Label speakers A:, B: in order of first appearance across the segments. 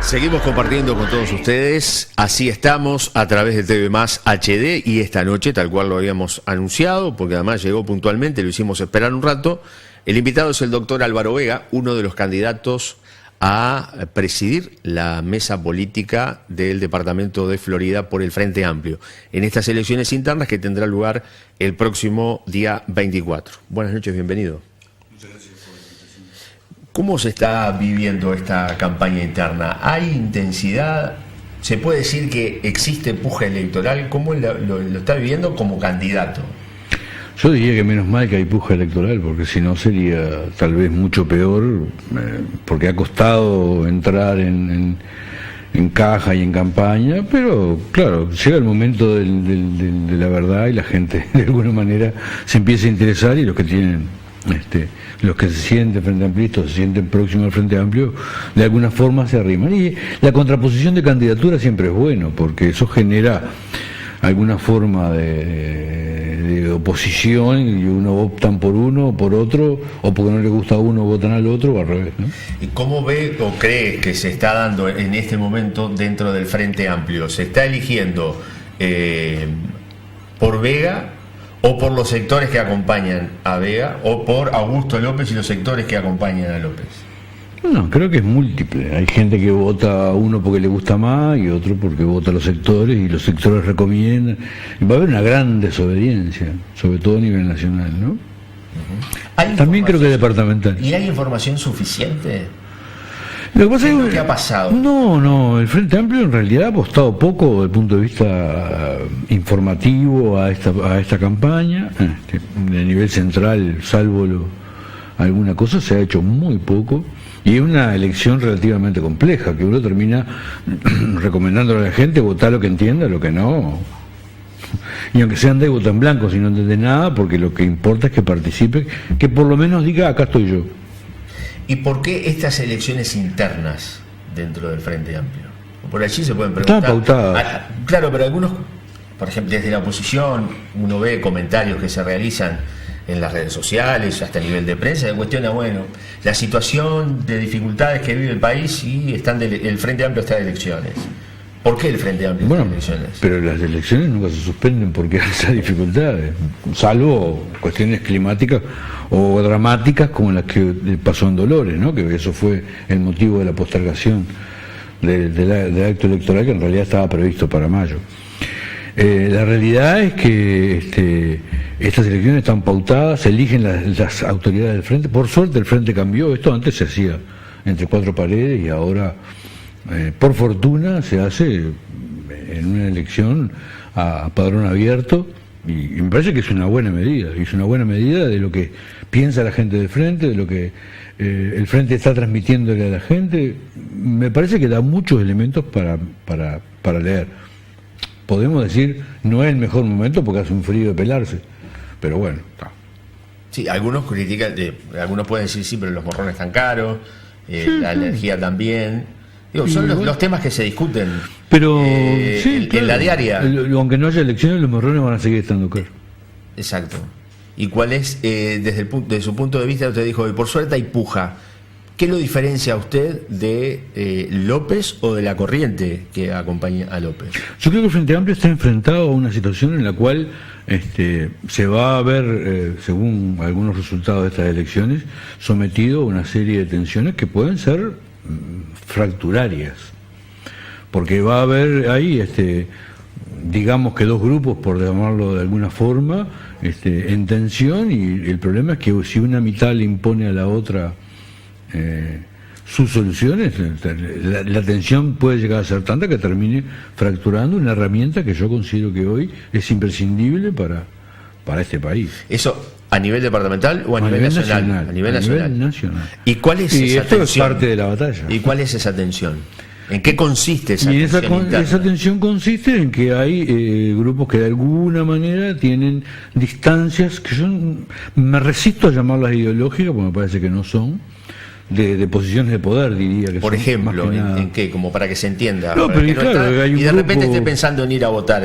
A: Seguimos compartiendo con todos ustedes, así estamos a través de TV Más HD y esta noche, tal cual lo habíamos anunciado, porque además llegó puntualmente, lo hicimos esperar un rato. El invitado es el doctor Álvaro Vega, uno de los candidatos a presidir la mesa política del departamento de Florida por el Frente Amplio, en estas elecciones internas que tendrán lugar el próximo día 24. Buenas noches, bienvenido.
B: Muchas gracias por la invitación.
A: ¿Cómo se está viviendo esta campaña interna? ¿Hay intensidad? ¿Se puede decir que existe puja electoral? ¿Cómo lo está viviendo como candidato?
B: Yo diría que menos mal que hay puja electoral, porque si no sería tal vez mucho peor, porque ha costado entrar en caja y en campaña, pero claro, llega el momento de la verdad y la gente de alguna manera se empieza a interesar y los que tienen... los que se sienten frente amplistas, se sienten próximos al Frente Amplio, de alguna forma se arriman. Y la contraposición de candidatura siempre es bueno, porque eso genera alguna forma de oposición y uno optan por uno o por otro, o porque no le gusta a uno votan al otro, o al revés, ¿no?
A: ¿Y cómo ve o cree que se está dando en este momento dentro del Frente Amplio? ¿Se está eligiendo por Vega o por los sectores que acompañan a Vega, o por Augusto López y los sectores que acompañan a López?
B: No, creo que es múltiple. Hay gente que vota a uno porque le gusta más y otro porque vota a los sectores y los sectores recomiendan. Va a haber una gran desobediencia, sobre todo a nivel nacional, ¿no? También creo que departamental.
A: ¿Y hay información suficiente?
B: Lo que pasa es que,
A: ¿qué ha pasado?
B: No, el Frente Amplio en realidad ha apostado poco desde el punto de vista informativo a esta campaña. A nivel central, salvo alguna cosa, se ha hecho muy poco. Y es una elección relativamente compleja, que uno termina recomendándole a la gente votar lo que entienda, lo que no. Y aunque se ande vota en blanco si no entiende nada, porque lo que importa es que participe, que por lo menos diga, acá estoy yo.
A: ¿Y por qué estas elecciones internas dentro del Frente Amplio? Por allí se pueden preguntar.
B: Están pautadas.
A: Claro, pero algunos, por ejemplo, desde la oposición, uno ve comentarios que se realizan en las redes sociales, hasta a nivel de prensa, que cuestiona, bueno, la situación de dificultades que vive el país y el Frente Amplio está de elecciones. ¿Por qué el Frente Amplio está de elecciones?
B: Pero las elecciones nunca se suspenden porque hay esas dificultades, salvo cuestiones climáticas o dramáticas como las que pasó en Dolores, ¿no? Que eso fue el motivo de la postergación del acto electoral, que en realidad estaba previsto para mayo. La realidad es que estas elecciones están pautadas, se eligen las autoridades del Frente. Por suerte el Frente cambió, esto antes se hacía entre cuatro paredes y ahora, por fortuna, se hace en una elección a padrón abierto, y me parece que es una buena medida, de lo que piensa la gente del Frente, de lo que el Frente está transmitiéndole a la gente. Me parece que da muchos elementos para leer. Podemos decir, no es el mejor momento porque hace un frío de pelarse, pero bueno, está.
A: Sí, algunos critican, algunos pueden decir, sí, pero los morrones están caros, la energía también. Digo, son los temas que se discuten,
B: pero
A: en la diaria.
B: Aunque no haya elecciones, los morrones van a seguir estando caros.
A: Exacto. ¿Y cuál es, desde su punto de vista, usted dijo, y por suerte hay puja? ¿Qué lo diferencia a usted de López o de la corriente que acompaña a López?
B: Yo creo que el Frente Amplio está enfrentado a una situación en la cual se va a ver, según algunos resultados de estas elecciones, sometido a una serie de tensiones que pueden ser fracturarias. Porque va a haber ahí, digamos que dos grupos, por llamarlo de alguna forma, en tensión, y el problema es que si una mitad le impone a la otra sus soluciones, la tensión puede llegar a ser tanta que termine fracturando una herramienta que yo considero que hoy es imprescindible para este país.
A: ¿Eso a nivel departamental o a nivel nacional?
B: A nivel nacional.
A: ¿Y cuál es esa
B: esto
A: tensión?
B: Es parte de la batalla.
A: ¿Y cuál es esa tensión? ¿En qué consiste esa tensión interna?
B: Esa tensión consiste en que hay grupos que de alguna manera tienen distancias que yo me resisto a llamarlas ideológicas, porque me parece que no son, de posiciones de poder, diría que
A: por
B: son,
A: ejemplo,
B: más que
A: ¿en qué? Como para que se entienda.
B: No, pero claro, hay un
A: y de repente
B: grupo,
A: esté pensando en ir a votar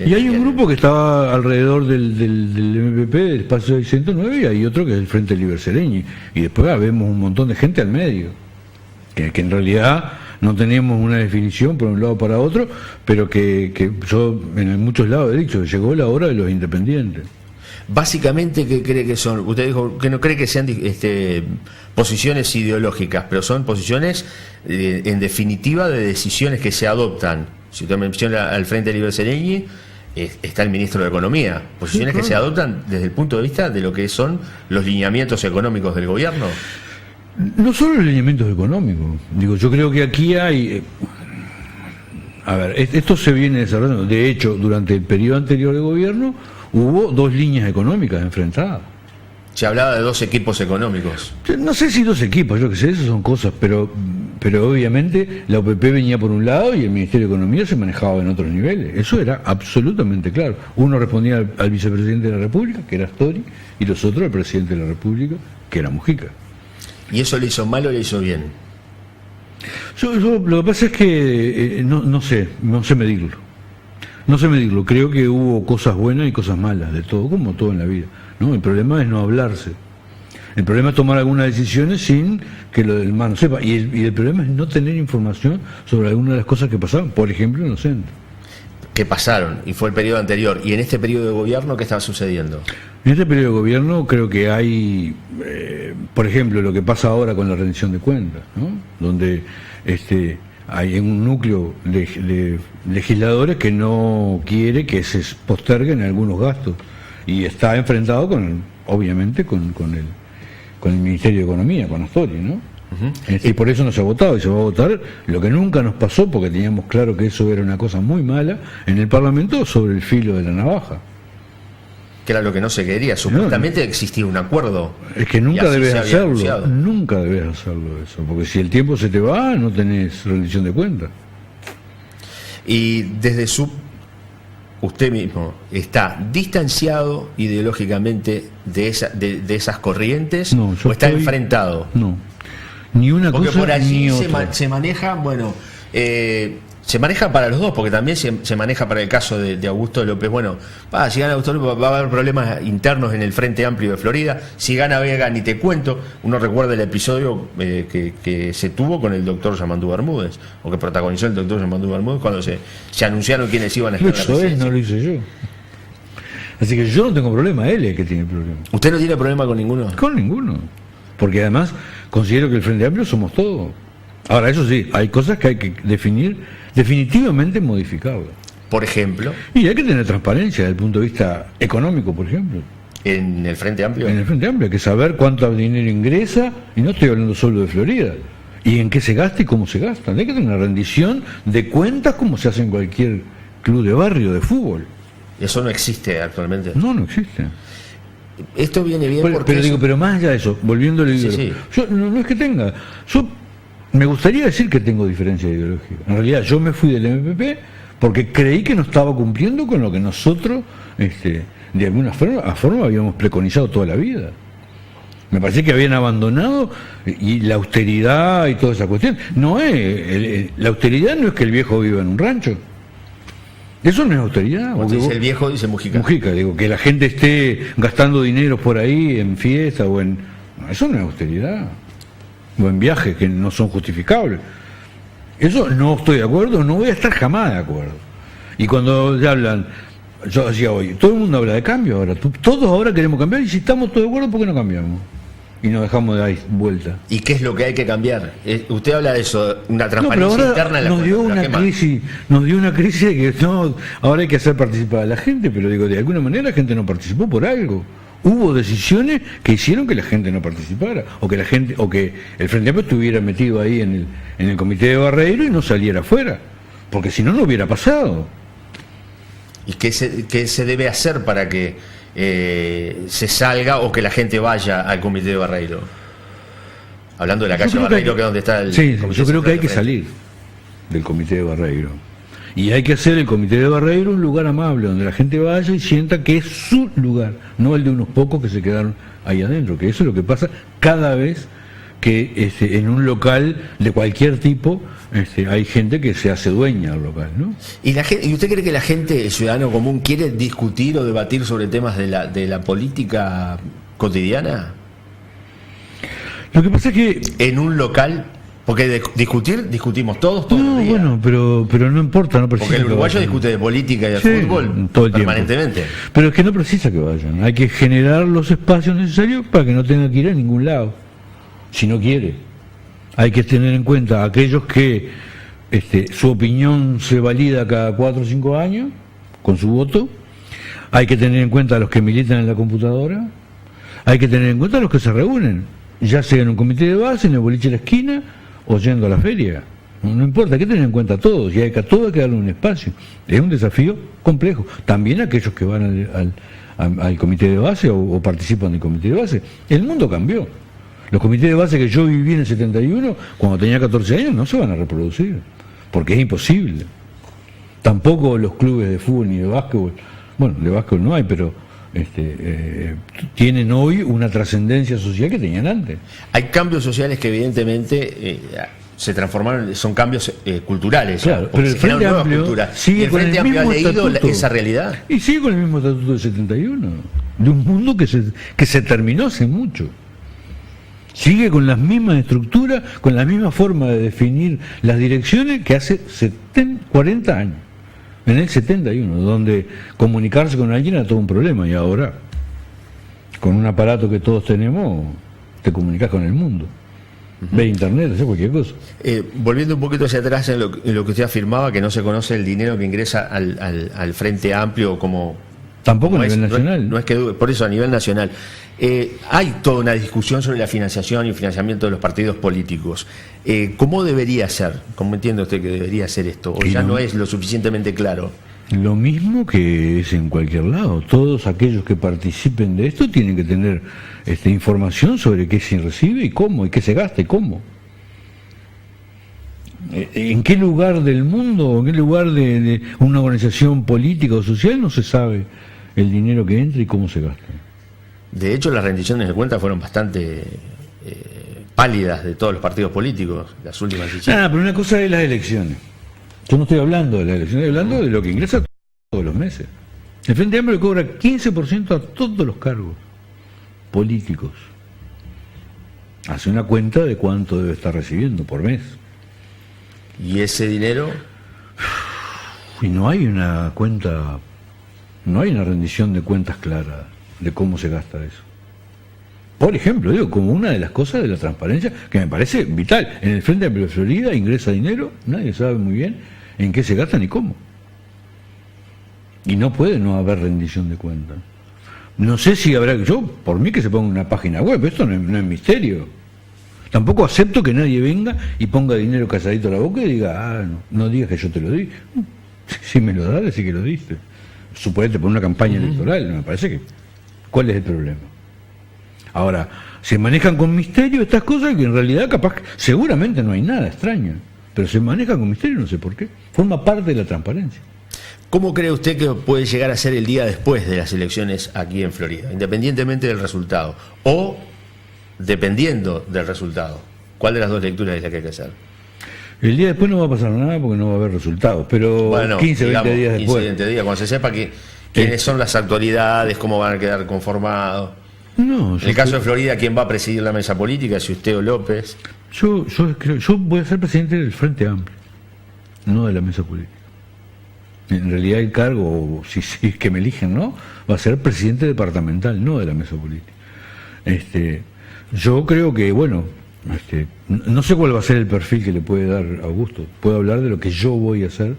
B: y hay un grupo que estaba alrededor del MPP, del Espacio 609, y hay otro que es el Frente Libre Sereñi, y después vemos un montón de gente al medio, que en realidad no tenemos una definición por un lado o para otro, pero que yo en muchos lados he dicho, llegó la hora de los independientes.
A: Básicamente, ¿qué cree que son? Usted dijo que no cree que sean posiciones ideológicas, pero son posiciones, en definitiva, de decisiones que se adoptan. Si usted menciona al Frente Libre Sereñi, está el ministro de Economía. Posiciones que se adoptan desde el punto de vista de lo que son los lineamientos económicos del gobierno.
B: No solo los lineamientos económicos. Digo, yo creo que aquí hay... A ver, esto se viene desarrollando. De hecho, durante el periodo anterior de gobierno hubo dos líneas económicas enfrentadas.
A: Se hablaba de dos equipos económicos.
B: No sé si dos equipos, yo qué sé, esas son cosas, pero obviamente la OPP venía por un lado y el Ministerio de Economía se manejaba en otros niveles. Eso era absolutamente claro. Uno respondía al vicepresidente de la República, que era Astori, y los otros al presidente de la República, que era Mujica.
A: ¿Y eso le hizo mal o le hizo bien?
B: Yo, lo que pasa es que no sé medirlo. No sé medirlo. Creo que hubo cosas buenas y cosas malas, de todo, como todo en la vida, ¿no? El problema es no hablarse. El problema es tomar algunas decisiones sin que lo del hermano sepa. Y el problema es no tener información sobre algunas de las cosas que pasaron, por ejemplo, en los centros.
A: Que pasaron, y fue el periodo anterior. ¿Y en este periodo de gobierno qué estaba sucediendo?
B: En este periodo de gobierno creo que hay, por ejemplo, lo que pasa ahora con la rendición de cuentas, ¿no? Donde hay un núcleo de legisladores que no quiere que se posterguen algunos gastos y está enfrentado obviamente con el Ministerio de Economía, con Astori, ¿no? Uh-huh. Y por eso no se ha votado, y se va a votar lo que nunca nos pasó, porque teníamos claro que eso era una cosa muy mala en el Parlamento, sobre el filo de la navaja.
A: Que era lo que no se quería. Supuestamente existía un acuerdo.
B: Es que nunca debes hacerlo, nunca debes hacerlo eso, porque si el tiempo se te va, no tenés rendición de cuentas.
A: Y desde usted mismo está distanciado ideológicamente de esas corrientes,
B: no,
A: o está enfrentado.
B: No, ni una
A: porque
B: cosa
A: por allí
B: ni otra.
A: se maneja, bueno, se maneja para los dos, porque también se maneja para el caso de Augusto López. Bueno, si gana Augusto López va a haber problemas internos en el Frente Amplio de Florida. Si gana Vega, ni te cuento. Uno recuerda el episodio que se tuvo con el doctor Yamandú Bermúdez, o que protagonizó el doctor Yamandú Bermúdez cuando se anunciaron quiénes iban a estar en la presidencia.
B: Eso no lo hice yo. Así que yo no tengo problema, él es el que tiene problema.
A: ¿Usted no tiene problema con ninguno?
B: Con ninguno. Porque además considero que el Frente Amplio somos todos. Ahora, eso sí, hay cosas que hay que definitivamente modificarlas.
A: Por ejemplo.
B: Y hay que tener transparencia desde el punto de vista económico, por ejemplo.
A: ¿En el Frente Amplio?
B: En el Frente Amplio hay que saber cuánto dinero ingresa, y no estoy hablando solo de Florida, y en qué se gasta y cómo se gasta. Hay que tener una rendición de cuentas como se hace en cualquier club de barrio de fútbol.
A: ¿Eso no existe actualmente?
B: No existe.
A: Esto viene bien
B: pero más allá de eso, volviendo al ideológico, yo no es que tenga, yo me gustaría decir que tengo diferencia ideológica. En realidad yo me fui del MPP porque creí que no estaba cumpliendo con lo que nosotros de alguna forma habíamos preconizado toda la vida. Me parecía que habían abandonado y la austeridad y toda esa cuestión. No es la austeridad no es que el viejo viva en un rancho. Eso no es austeridad.
A: Dice el viejo, dice Mujica.
B: Mujica, digo, que la gente esté gastando dinero por ahí en fiesta o en... No, eso no es austeridad. O en viajes que no son justificables. Eso no estoy de acuerdo, no voy a estar jamás de acuerdo. Y cuando ya hablan, yo decía hoy, todo el mundo habla de cambio ahora. Todos ahora queremos cambiar, y si estamos todos de acuerdo, ¿por qué no cambiamos? Y nos dejamos de dar vuelta.
A: ¿Y qué es lo que hay que cambiar? Usted habla de eso, una transparencia interna en la
B: nos dio una crisis de que ahora hay que hacer participar a la gente, pero digo, de alguna manera la gente no participó por algo. Hubo decisiones que hicieron que la gente no participara, o que el Frente Amplio estuviera metido ahí en el comité de Barreiro y no saliera afuera, porque si no, no hubiera pasado.
A: ¿Y qué se debe hacer para que se salga o que la gente vaya al comité de Barreiro? Hablando de la calle Barreiro, que es donde está el...
B: Sí, yo creo que hay que salir del comité de Barreiro. Y hay que hacer el comité de Barreiro un lugar amable, donde la gente vaya y sienta que es su lugar, no el de unos pocos que se quedaron ahí adentro, que eso es lo que pasa cada vez que en un local de cualquier tipo hay gente que se hace dueña del local, ¿no?
A: ¿Y usted cree que la gente, el ciudadano común, quiere discutir o debatir sobre temas de la política cotidiana?
B: Lo que pasa es que...
A: ¿En un local Porque discutimos todos los días.
B: Bueno, pero no importa, no precisa.
A: Porque el uruguayo discute de política y de fútbol
B: todo el
A: permanentemente.
B: Tiempo. Pero es que no precisa que vayan. Hay que generar los espacios necesarios para que no tenga que ir a ningún lado, si no quiere. Hay que tener en cuenta a aquellos que su opinión se valida cada 4 o 5 años con su voto. Hay que tener en cuenta a los que militan en la computadora. Hay que tener en cuenta a los que se reúnen, ya sea en un comité de base, en el boliche de la esquina o yendo a la feria. No importa, hay que tener en cuenta a todos y a todos hay que darle un espacio. Es un desafío complejo. También aquellos que van al comité de base o participan del comité de base. El mundo cambió. Los comités de base que yo viví en el 71, cuando tenía 14 años, no se van a reproducir, porque es imposible. Tampoco los clubes de fútbol ni de básquetbol, bueno, de básquetbol no hay, pero tienen hoy una trascendencia social que tenían antes.
A: Hay cambios sociales que evidentemente se transformaron, son cambios culturales.
B: Claro, pero el Frente Amplio sigue con el mismo estatuto.
A: ¿Esa realidad?
B: Y sigue con el mismo estatuto del 71, de un mundo que se terminó hace mucho. Sigue con las mismas estructuras, con la misma forma de definir las direcciones que hace 40 años, en el 71, donde comunicarse con alguien era todo un problema, y ahora, con un aparato que todos tenemos, te comunicas con el mundo. Ve internet, hace cualquier cosa.
A: Volviendo un poquito hacia atrás en lo que usted afirmaba, que no se conoce el dinero que ingresa al Frente Amplio como...
B: Tampoco a nivel nacional.
A: No es que por eso a nivel nacional. Hay toda una discusión sobre la financiación y financiamiento de los partidos políticos. ¿Cómo debería ser? ¿Cómo entiende usted que debería ser esto? ¿O ya no es lo suficientemente claro?
B: Lo mismo que es en cualquier lado. Todos aquellos que participen de esto tienen que tener información sobre qué se recibe y cómo, y qué se gasta y cómo. ¿En qué lugar del mundo, en qué lugar de una organización política o social no se sabe el dinero que entra y cómo se gasta?
A: De hecho, las rendiciones de cuentas fueron bastante pálidas de todos los partidos políticos, las últimas elecciones.
B: Pero una cosa es las elecciones. Yo no estoy hablando de las elecciones, estoy hablando de lo que ingresa todos los meses. El Frente Amplio le cobra 15% a todos los cargos políticos. Hace una cuenta de cuánto debe estar recibiendo por mes.
A: ¿Y ese dinero?
B: Y no hay una cuenta, no hay una rendición de cuentas clara de cómo se gasta eso. Por ejemplo, digo, como una de las cosas de la transparencia que me parece vital. En el Frente Amplio de Florida ingresa dinero, nadie sabe muy bien en qué se gasta ni cómo. Y no puede no haber rendición de cuentas. No sé si habrá, yo, por mí que se ponga una página web, esto no es misterio. Tampoco acepto que nadie venga y ponga dinero calladito a la boca y diga, no digas que yo te lo di. Si me lo das, decís que lo diste. Suponete por una campaña electoral, me parece que... ¿Cuál es el problema? Ahora, se manejan con misterio estas cosas que en realidad capaz, seguramente no hay nada extraño, pero se manejan con misterio, no sé por qué. Forma parte de la transparencia.
A: ¿Cómo cree usted que puede llegar a ser el día después de las elecciones aquí en Florida, independientemente del resultado? O dependiendo del resultado. ¿Cuál de las dos lecturas es la que hay que hacer?
B: El día después no va a pasar nada porque no va a haber resultados, pero bueno, 15, digamos, 20 días después.
A: 15, 20 días, cuando se sepa quiénes son las autoridades, cómo van a quedar conformados.
B: No,
A: en el caso de Florida, ¿quién va a presidir la mesa política? Si usted o López.
B: Yo voy a ser presidente del Frente Amplio, no de la mesa política. En realidad el cargo, si es que me eligen, ¿no? Va a ser presidente departamental, no de la mesa política. Yo creo que, bueno, no sé cuál va a ser el perfil que le puede dar Augusto. Puedo hablar de lo que yo voy a hacer,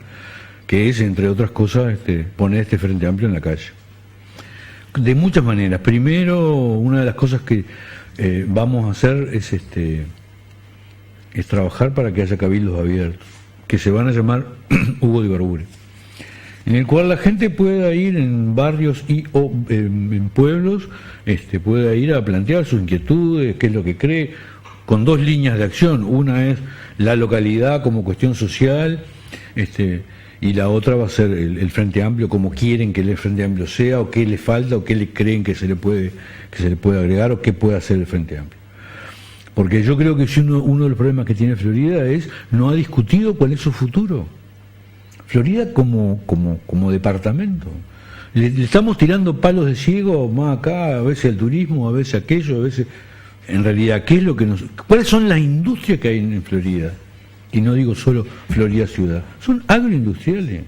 B: que es, entre otras cosas, poner este Frente Amplio en la calle. De muchas maneras. Primero, una de las cosas que vamos a hacer es trabajar para que haya cabildos abiertos, que se van a llamar Hugo de Ibarburu, en el cual la gente pueda ir en barrios o en pueblos, pueda ir a plantear sus inquietudes, qué es lo que cree, con dos líneas de acción. Una es la localidad como cuestión social, y la otra va a ser el Frente Amplio, como quieren que el Frente Amplio sea, o qué le falta, o qué le creen que se le puede agregar, o qué puede hacer el Frente Amplio. Porque yo creo que si uno de los problemas que tiene Florida es no ha discutido cuál es su futuro. Florida como departamento. Le estamos tirando palos de ciego más acá, a veces al turismo, a veces aquello, a veces... en realidad, cuáles son las industrias que hay en Florida. Y no digo solo Florida ciudad, son agroindustriales.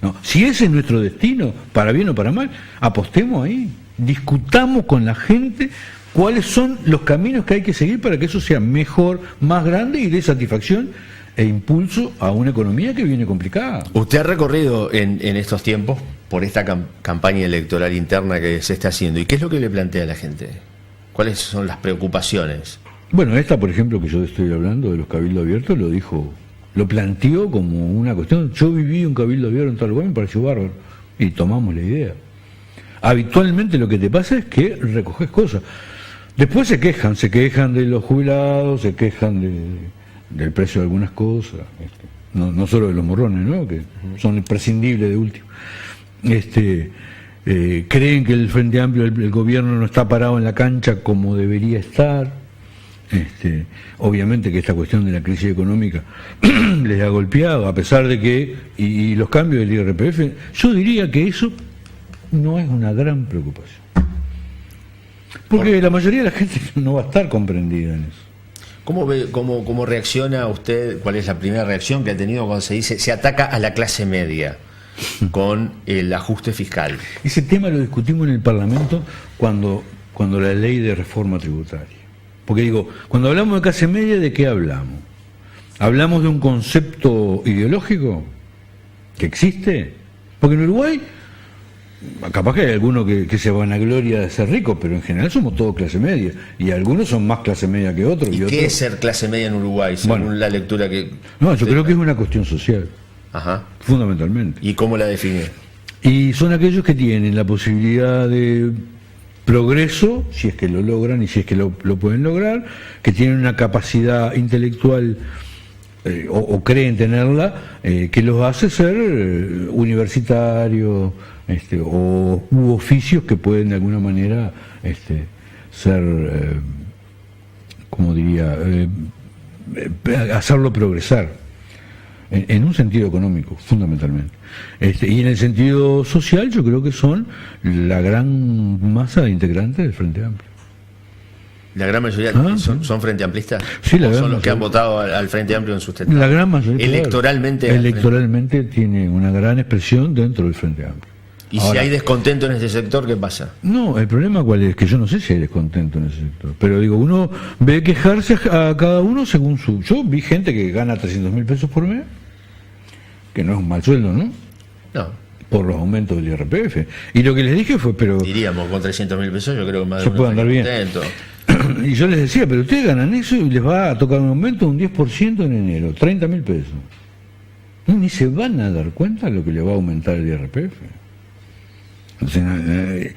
B: No, si ese es nuestro destino, para bien o para mal, apostemos ahí, discutamos con la gente cuáles son los caminos que hay que seguir para que eso sea mejor, más grande y dé satisfacción e impulso a una economía que viene complicada.
A: Usted ha recorrido en estos tiempos por esta campaña electoral interna que se está haciendo. ¿Y qué es lo que le plantea a la gente? ¿Cuáles son las preocupaciones?
B: Bueno, esta, por ejemplo, que yo estoy hablando de los cabildos abiertos, lo planteó como una cuestión. Yo viví un cabildo abierto en tal lugar, me pareció bárbaro. Y tomamos la idea. Habitualmente lo que te pasa es que recoges cosas. Después se quejan de los jubilados, se quejan del precio de algunas cosas, no solo de los morrones, ¿no? Que son imprescindibles de último. Creen que el Frente Amplio, el gobierno no está parado en la cancha como debería estar. Obviamente que esta cuestión de la crisis económica les ha golpeado, a pesar de que, y los cambios del IRPF, yo diría que eso no es una gran preocupación. Porque la mayoría de la gente no va a estar comprendida en eso.
A: ¿Cómo reacciona usted? ¿Cuál es la primera reacción que ha tenido cuando se ataca a la clase media con el ajuste fiscal?
B: Ese tema lo discutimos en el Parlamento cuando la ley de reforma tributaria. Porque digo, cuando hablamos de clase media, ¿de qué hablamos? ¿Hablamos de un concepto ideológico que existe? Porque en Uruguay, capaz que hay algunos que se vanagloria de ser ricos, pero en general somos todos clase media, y algunos son más clase media que otros.
A: ¿Y qué
B: otros...
A: es ser clase media en Uruguay, según la lectura que...?
B: No, yo creo que es una cuestión social, fundamentalmente.
A: ¿Y cómo la define?
B: Y son aquellos que tienen la posibilidad de progreso, si es que lo logran y si es que lo pueden lograr, que tienen una capacidad intelectual o creen tenerla, que los hace ser universitarios u oficios que pueden de alguna manera ser, como diría, hacerlo progresar. En un sentido económico, fundamentalmente. Y en el sentido social, yo creo que son la gran masa de integrantes del Frente Amplio.
A: ¿La gran mayoría son Frente Amplistas?
B: Sí, la gran
A: son los
B: mayoría.
A: Que han votado al Frente Amplio en sus tentados.
B: La gran mayoría.
A: Electoralmente.
B: Claro, electoralmente tiene una gran expresión dentro del Frente Amplio.
A: ¿Y ahora, si hay descontento en ese sector, qué pasa?
B: No, el problema cuál es, que yo no sé si hay descontento en ese sector, pero digo, uno ve quejarse a cada uno según su... Yo vi gente que gana 300.000 pesos por mes, que no es un mal sueldo, ¿no?
A: No.
B: Por los aumentos del IRPF. Y lo que les dije fue, pero...
A: Diríamos, con 300.000 pesos yo creo que más
B: se
A: de
B: puede andar bien. Y yo les decía, pero ustedes ganan eso y les va a tocar un aumento de un 10% en enero, 30.000 pesos. No, ni se van a dar cuenta de lo que le va a aumentar el IRPF. Entonces,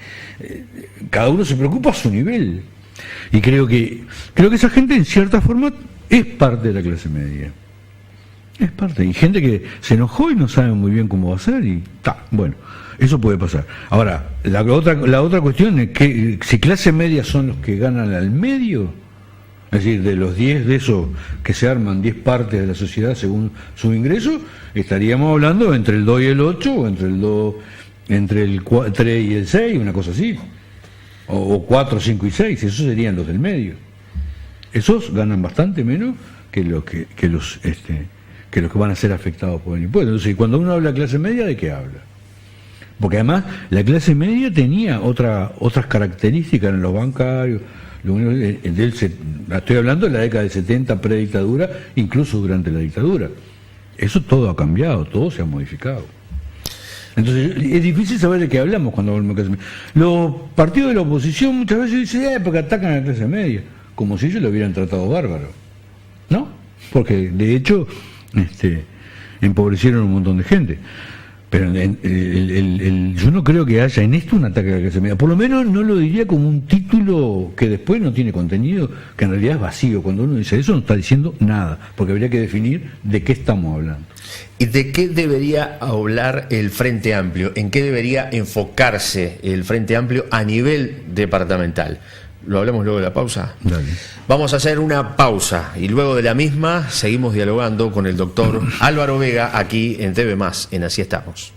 B: cada uno se preocupa a su nivel. Y creo que esa gente en cierta forma es parte de la clase media. Es parte. Y gente que se enojó y no sabe muy bien cómo va a ser y bueno, eso puede pasar. Ahora, la otra cuestión es que si clase media son los que ganan al medio, es decir, de los 10 de esos que se arman 10 partes de la sociedad según su ingreso, estaríamos hablando entre el 2 y el 8 o entre el 3 y el 6, una cosa así, o 4, 5 y 6, esos serían los del medio. Esos ganan bastante menos que los que van a ser afectados por el impuesto. Entonces, cuando uno habla de clase media, ¿de qué habla? Porque además la clase media tenía otras características en los bancarios. Estoy hablando de la década del 70, predictadura, incluso durante la dictadura. Eso todo ha cambiado, todo se ha modificado. Entonces, es difícil saber de qué hablamos cuando hablamos de clase media. Los partidos de la oposición muchas veces dicen, porque atacan a la clase media, como si ellos lo hubieran tratado bárbaro. ¿No? Porque, de hecho, empobrecieron un montón de gente. Pero yo no creo que haya en esto un ataque a la clase media. Por lo menos no lo diría como un título que después no tiene contenido, que en realidad es vacío. Cuando uno dice eso no está diciendo nada, porque habría que definir de qué estamos hablando.
A: ¿Y de qué debería hablar el Frente Amplio? ¿En qué debería enfocarse el Frente Amplio a nivel departamental? ¿Lo hablamos luego de la pausa?
B: Dale.
A: Vamos a hacer una pausa y luego de la misma seguimos dialogando con el doctor Álvaro Vega aquí en TV+, en Así Estamos.